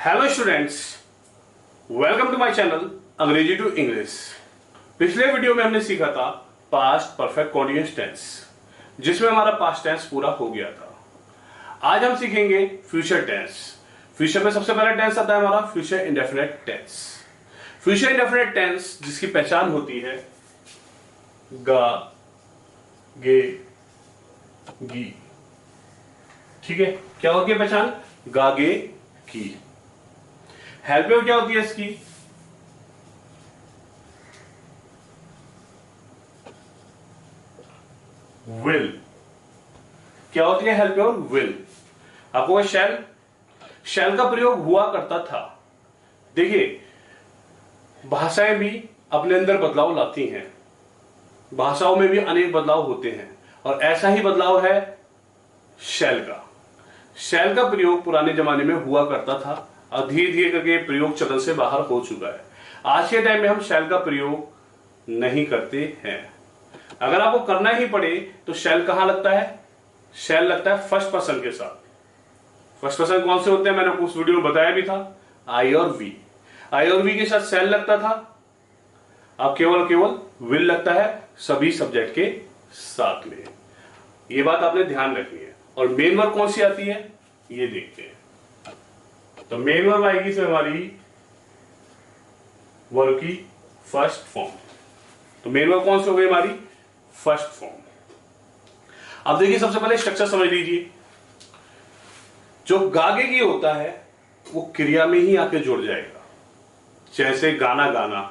Hello students, welcome to my channel अंग्रेजी to English. पिछले video में हमने सीखा था पास्ट परफेक्ट कॉन्टिन्यूअस टेंस, जिसमें हमारा पास्ट टेंस पूरा हो गया था। आज हम सीखेंगे फ्यूचर टेंस। फ्यूचर में सबसे पहला टेंस आता है हमारा future indefinite tense. Future indefinite tense जिसकी पहचान होती है गा, गे, गी। ठीक है, क्या होती है पहचान? गा, गे, की। हेल्प क्या होती है इसकी? विल। क्या होती है हेल्प और विल? आपको शैल, शैल का प्रयोग हुआ करता था। देखिए, भाषाएं भी अपने अंदर बदलाव लाती हैं, भाषाओं में भी अनेक बदलाव होते हैं, और ऐसा ही बदलाव है शैल का। शैल का प्रयोग पुराने जमाने में हुआ करता था और धीरे धीरे करके प्रयोग चलन से बाहर हो चुका है। आज के टाइम में हम शैल का प्रयोग नहीं करते हैं। अगर आपको करना ही पड़े तो शैल कहां लगता है? शैल लगता है फर्स्ट पर्सन के साथ। फर्स्ट पर्सन कौन से होते हैं मैंने आपको उस वीडियो में बताया भी था, आई और वी। आई और वी के साथ शैल लगता था, अब केवल केवल विल लगता है सभी सब्जेक्ट के साथ में। ये बात आपने ध्यान रखनी है। और मेन वर्ब कौन सी आती है ये देखते हैं। तो मेन वर्ब आएगी से हमारी वर्ब की फर्स्ट फॉर्म। तो मेन वर्ब कौन सी हो गई हमारी? First form. अब देखिए, सबसे पहले स्ट्रक्चर समझ लीजिए। जो गागे की होता है वो क्रिया में ही आके जुड़ जाएगा। जैसे गाना गाना,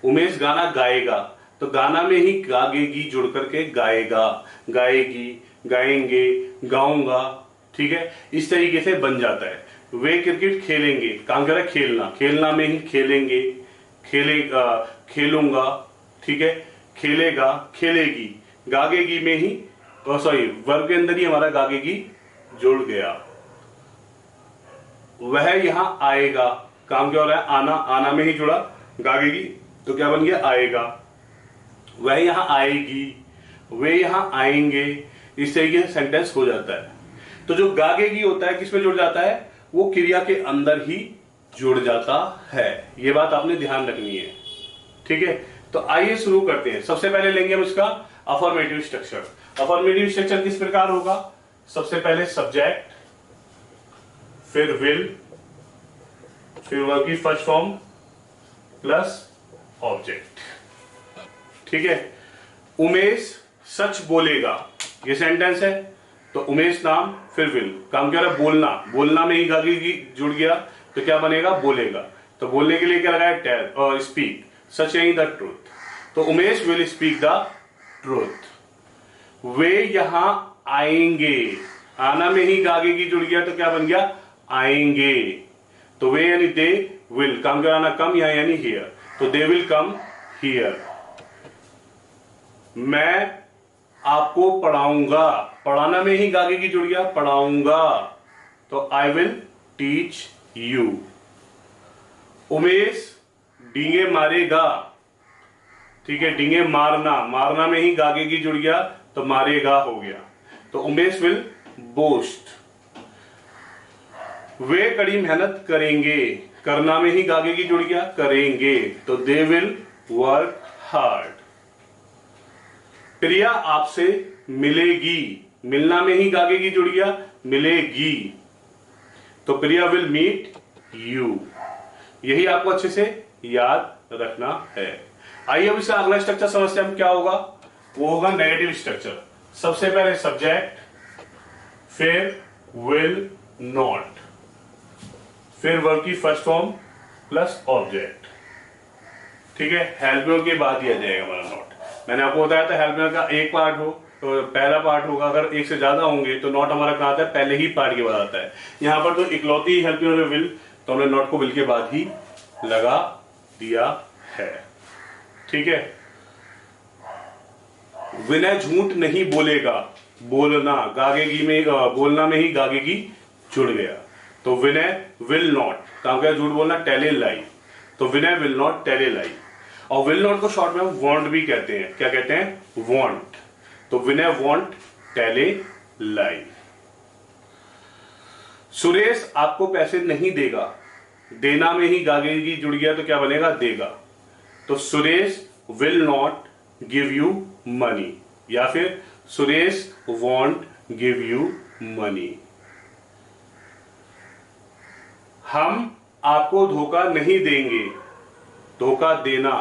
उमेश गाना गाएगा, तो गाना में ही गागेगी जुड़ करके गाएगा, गाएगी, गाएंगे, गाऊंगा। ठीक है, इस तरीके से बन जाता है। वे क्रिकेट खेलेंगे, काम कर रहा है खेलना, खेलना में ही खेलेंगे, खेलेगा, खेलूंगा। ठीक है, खेलेगा, खेलेगी, गागेगी में ही, सॉरी वर्ब के अंदर ही हमारा गागेगी जुड़ गया। वह यहां आएगा, काम क्या हो रहा है? आना, आना में ही जुड़ा गागेगी, तो क्या बन गया? आएगा। वह यहां आएगी, वे यहां आएंगे, इस तरीके से सेंटेंस हो जाता है। तो जो गागेगी होता है किसमें जुड़ जाता है? वो क्रिया के अंदर ही जुड़ जाता है। ये बात आपने ध्यान रखनी है। ठीक है, तो आइए शुरू करते हैं। सबसे पहले लेंगे हम इसका अफर्मेटिव स्ट्रक्चर। अफर्मेटिव स्ट्रक्चर किस प्रकार होगा? सबसे पहले सब्जेक्ट, फिर विल, फिर वर्ब की फर्स्ट फॉर्म प्लस ऑब्जेक्ट। ठीक है, उमेश सच बोलेगा, ये सेंटेंस है। तो उमेश नाम, फिर विल, काम क्या रहा है? बोलना, बोलना में ही गागेगी जुड़ गया, तो क्या बनेगा? बोलेगा। तो बोलने के लिए क्या लगाया? टेल और स्पीक, सच यानी द ट्रूथ। तो Umesh will speak the truth. वे यहां आएंगे, आना में ही गागेगी जुड़ गया, तो क्या बन गया? आएंगे। तो वे यानी दे, विल, काम क्या आना? कम, यहाँ यानी हियर, तो दे विल कम हियर। मैं आपको पढ़ाऊंगा, पढ़ाना में ही गागेगी जुड़ गया, पढ़ाऊंगा, तो I will teach you. Umesh डींगे मारेगा। ठीक है, डींगे मारना, मारना में ही गागेगी जुड़ गया, तो मारेगा हो गया, तो उमेश विल बोस्ट। वे कड़ी मेहनत करेंगे, करना में ही गागेगी जुड़ गया, करेंगे, तो दे विल वर्क हार्ड। प्रिया आपसे मिलेगी, मिलना में ही गागेगी जुड़ गया, मिलेगी, तो प्रिया विल मीट यू। यही आपको अच्छे से याद रखना है। आइए अब इसका अगला स्ट्रक्चर समझते हैं हम क्या होगा। वो होगा नेगेटिव स्ट्रक्चर। सबसे पहले सब्जेक्ट, फिर विल नॉट, फिर वर्ब की फर्स्ट फॉर्म प्लस ऑब्जेक्ट। ठीक है, हेल्प के बाद दिया जाएगा हमारा नॉट। मैंने आपको बताया था हेल्प का एक पार्ट हो तो पहला पार्ट होगा, अगर एक से ज्यादा होंगे तो नॉट हमारा कहां आता है? पहले ही पार्ट के बाद आता है। यहां पर तो इकलौती हेल्प विल, तो हमने नॉट को विल के बाद ही लगा दिया है। ठीक है, विनय झूठ नहीं बोलेगा, बोलना गागेगी में, बोलना में ही गागेगी जुड़ गया, तो विनय विल नॉट, काम क्या? झूठ बोलना, टेल ए लाई, तो विनय विल नॉट टेल ए लाई। और विल नॉट को शॉर्ट में हम वॉन्ट भी कहते हैं। क्या कहते हैं? वॉन्ट। तो विनय वॉन्ट टेल ए लाई। सुरेश आपको पैसे नहीं देगा, देना में ही गागेगी जुड़ गया तो क्या बनेगा, देगा। तो Suresh will not give you money, या फिर Suresh want give you money. हम आपको धोखा नहीं देंगे, धोखा देना,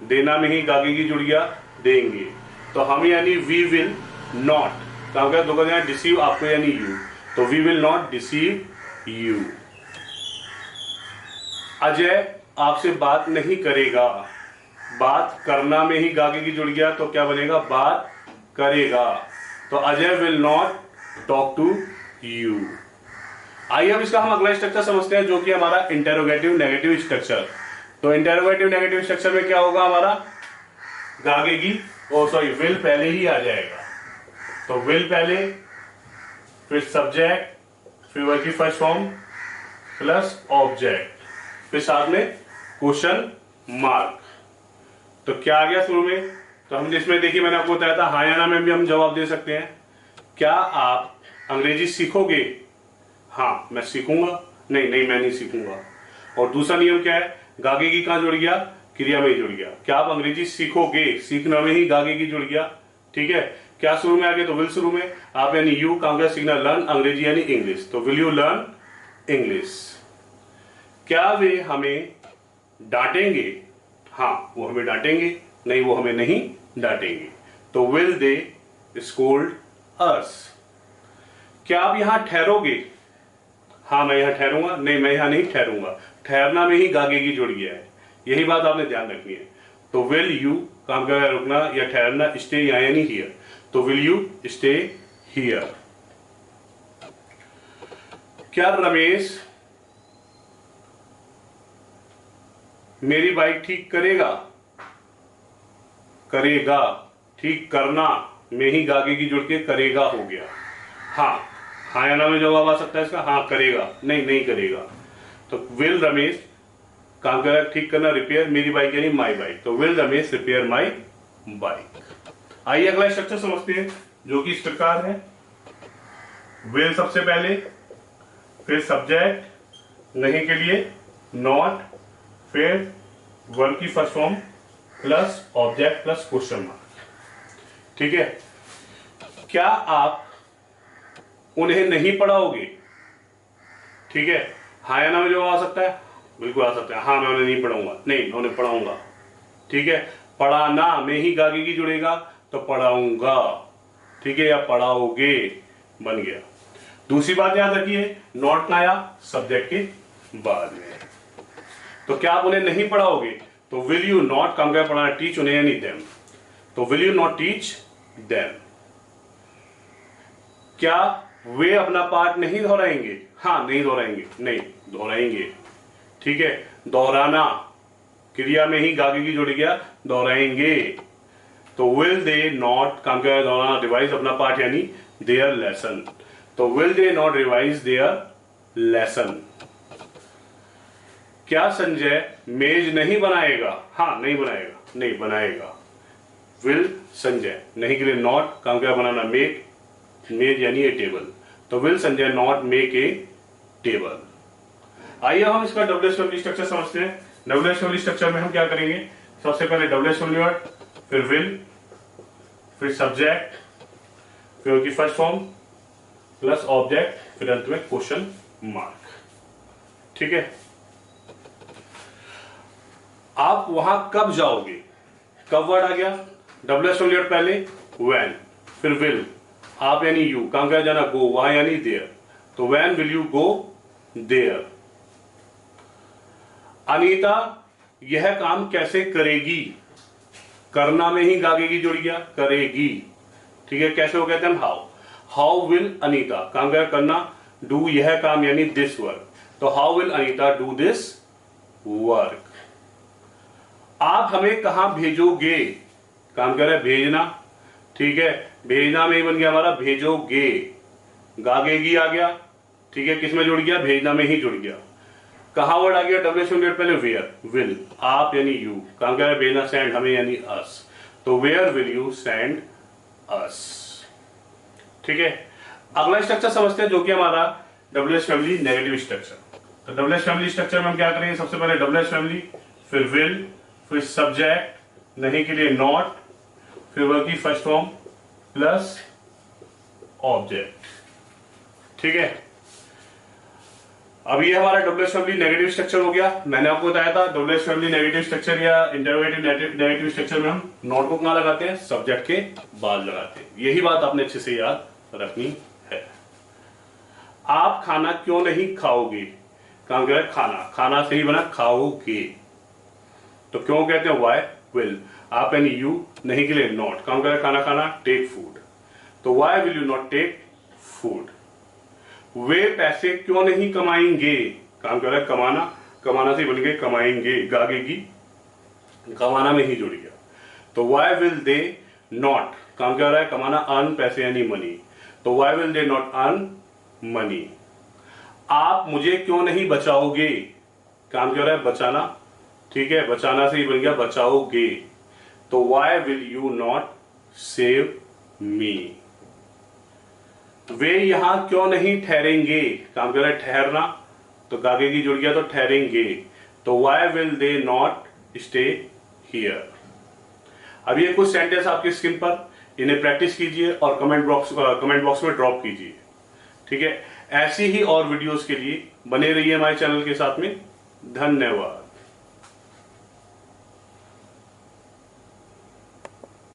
देना में ही गागेगी जुड़ गया, देंगे। तो हम यानी वी विल नॉट, काम क्या धोखा देना, डिसीव आपको यानी यू, तो we will not deceive you. Ajay आपसे बात नहीं करेगा, बात करना में ही गागेगी जुड़ गया तो क्या बनेगा, बात करेगा। तो Ajay will not talk to you. आइए अब इसका हम अगला स्ट्रक्चर समझते हैं, जो कि हमारा इंटेरोगेटिव नेगेटिव स्ट्रक्चर। तो इंटेरोगेटिव नेगेटिव स्ट्रक्चर में क्या होगा, हमारा गागेगी विल पहले ही आ जाएगा। तो विल पहले, फिर सब्जेक्ट, फिर वर्ब की फर्स्ट फॉर्म प्लस ऑब्जेक्ट, फिर साथ में क्वेश्चन मार्क। तो क्या आ गया शुरू में, तो हम जिसमें देखिए मैंने आपको बताया था हाँ या ना में भी हम जवाब दे सकते हैं। क्या आप अंग्रेजी सीखोगे, हाँ मैं सीखूंगा, नहीं नहीं मैं नहीं सीखूंगा। और दूसरा नियम क्या है, गागेगी कहां जुड़ गया, क्रिया में ही जुड़ गया। क्या आप अंग्रेजी सीखोगे, सीखना में ही गागेगी जुड़ गया, ठीक है। क्या शुरू में आ गया, तो विल शुरू में, आप यानी यू कहां गया, सीखना लर्न, अंग्रेजी यानी इंग्लिश, तो विल यू लर्न इंग्लिश। क्या वे हमें डांटेंगे, हाँ वो हमें डांटेंगे, नहीं वो हमें नहीं डांटेंगे, तो विल दे स्कोल्ड अस। क्या आप यहां ठहरोगे, हाँ मैं यहां ठहरूंगा, नहीं मैं यहां नहीं ठहरूंगा, ठहरना में ही गागेगी जुड़ गया है, यही बात आपने ध्यान रखनी है। तो विल यू काम का रुकना या ठहरना, स्टे यानी हियर, तो विल यू स्टे हियर। क्या रमेश मेरी बाइक ठीक करेगा, करेगा, ठीक करना में ही गागेगी जुड़ के करेगा हो गया। हाँ हाँ या ना में जवाब आ सकता है इसका, हाँ करेगा, नहीं नहीं करेगा। तो विल रमेश काम करेगा ठीक करना, रिपेयर मेरी बाइक यानी माई बाइक, तो will Ramesh repair my bike. आइए अगला स्ट्रक्चर समझते हैं, जो कि इस प्रकार है। विल सबसे पहले, फिर सब्जेक्ट नहीं के लिए नॉट, फिर वर्ब की first form plus object plus question mark, ठीक है। क्या आप उन्हें नहीं पढ़ाओगे, ठीक है। हाँ या ना में जो आ सकता है, बिल्कुल आ सकता है, हाँ मैं उन्हें नहीं पढ़ाऊंगा, नहीं मैं उन्हें पढ़ाऊंगा, ठीक है। पढ़ाना में ही गागेगी जुड़ेगा तो पढ़ाऊंगा, ठीक है, या पढ़ाओगे बन गया। दूसरी बात याद रखिए, नॉट ना आया सब्जेक्ट के बाद में। तो क्या आप उन्हें नहीं पढ़ाओगे, तो विल यू नॉट काम क्या पढ़ाना, टीच उन्हें यानी देम, तो will you not teach them. क्या वे अपना पाठ नहीं दोहराएंगे, हाँ नहीं दोहराएंगे, नहीं दोहराएंगे, ठीक है। दोहराना क्रिया में ही गागेगी जुड़ गया, दोहराएंगे, तो विल दे नॉट काम क्या दोहराना, रिवाइज अपना पाठ यानी देयर लेसन, तो will they not revise there lesson. क्या संजय मेज नहीं बनाएगा, हाँ नहीं बनाएगा, नहीं बनाएगा, विल संजय नहीं के लिए नॉट काम क्या बनाना, मेक, मेज यानी ए टेबल, तो will Sanjay not make a table. आइए हम इसका डब्ल्यूएचडब्ल्यू स्ट्रक्चर समझते हैं। डब्ल्यूएचडब्ल्यू स्ट्रक्चर में हम क्या करेंगे, सबसे पहले डब्ल्यूएचडब्ल्यू वर्ड, फिर विल, फिर सब्जेक्ट, फिर उसकी फर्स्ट फॉर्म प्लस ऑब्जेक्ट, फिर अंत में क्वेश्चन मार्क, ठीक है। आप वहां कब जाओगे, कब वर्ड आ गया, डब्ल्यूएचडब्ल्यू वर्ड पहले व्हेन, फिर विल, आप यानी यू कहां क्या जाना, गो, वहां यानी देयर, तो when will you go there. Anita यह काम कैसे करेगी, करना में ही गागेगी जुड़ गया, करेगी, ठीक है। कैसे हो कहते हैं हाउ, हाउ विल अनीता काम क्या करना, डू यह काम यानी दिस वर्क, तो how will Anita do this work. आप हमें कहां भेजोगे, काम कर रहे हैं भेजना, ठीक है, भेजना में ही बन गया हमारा भेजोगे, गागेगी आ गया, ठीक है, किसमें जुड़ गया, भेजना में ही जुड़ गया। कहां वर्ड आ गया, डब्ल्यूएचडब्ल्यू पहले वेयर, विल, आप यानी यू काम कर रहे हैं भेजना, सेंड हमें यानी अस, तो where will you send us, ठीक है। अगला स्ट्रक्चर समझते हैं, जो कि हमारा डब्ल्यूएचडब्ल्यू नेगेटिव स्ट्रक्चर। तो डबल एस फैमिली स्ट्रक्चर में हम क्या करेंगे, सबसे पहले डबल एस फैमिली, फिर विल, फिर सब्जेक्ट, नहीं के लिए नॉट, फिर वर्ब की फर्स्ट फॉर्म प्लस ऑब्जेक्ट। ठीक है, अब ये हमारा double S family negative structure हो गया। मैंने आपको बताया था double S family negative structure या इंटरोगेटिव नेगेटिव स्ट्रक्चर में हम नॉट को कहां लगाते हैं, सब्जेक्ट के बाद लगाते हैं। यही बात आपने अच्छे से याद रखनी है। आप खाना क्यों नहीं खाओगे, काम क्या है, खाना, खाना से ही बना खाओगे, तो क्यों कहते हैं वाई, विल, आप एंड यू, नहीं के लिए नॉट, काम क्या है, खाना खाना, टेक फूड, तो why will you not take food. वे पैसे क्यों नहीं कमाएंगे, काम कर रहा है कमाना, कमाना से बन गए कमाएंगे, गागेगी, कमाना में ही जुड़ गया, तो वाई विल दे नॉट, काम क्या रहा है कमाना, अर्न पैसे यानी मनी, तो why will they not earn money. आप मुझे क्यों नहीं बचाओगे, काम क्या रहा है बचाना, ठीक है, बचाना से ही बन गया बचाओगे, तो why will you not save me. वे यहां क्यों नहीं ठहरेंगे, काम कर रहा है ठहरना, तो गागे की जुड़ गया तो ठहरेंगे, तो why will they not stay here. अब ये कुछ सेंटेंस आपकी स्क्रीन पर, इन्हें प्रैक्टिस कीजिए और कमेंट बॉक्स में ड्रॉप कीजिए। ठीक है, ऐसी ही और वीडियोस के लिए बने रहिए हमारे चैनल के साथ में। धन्यवाद।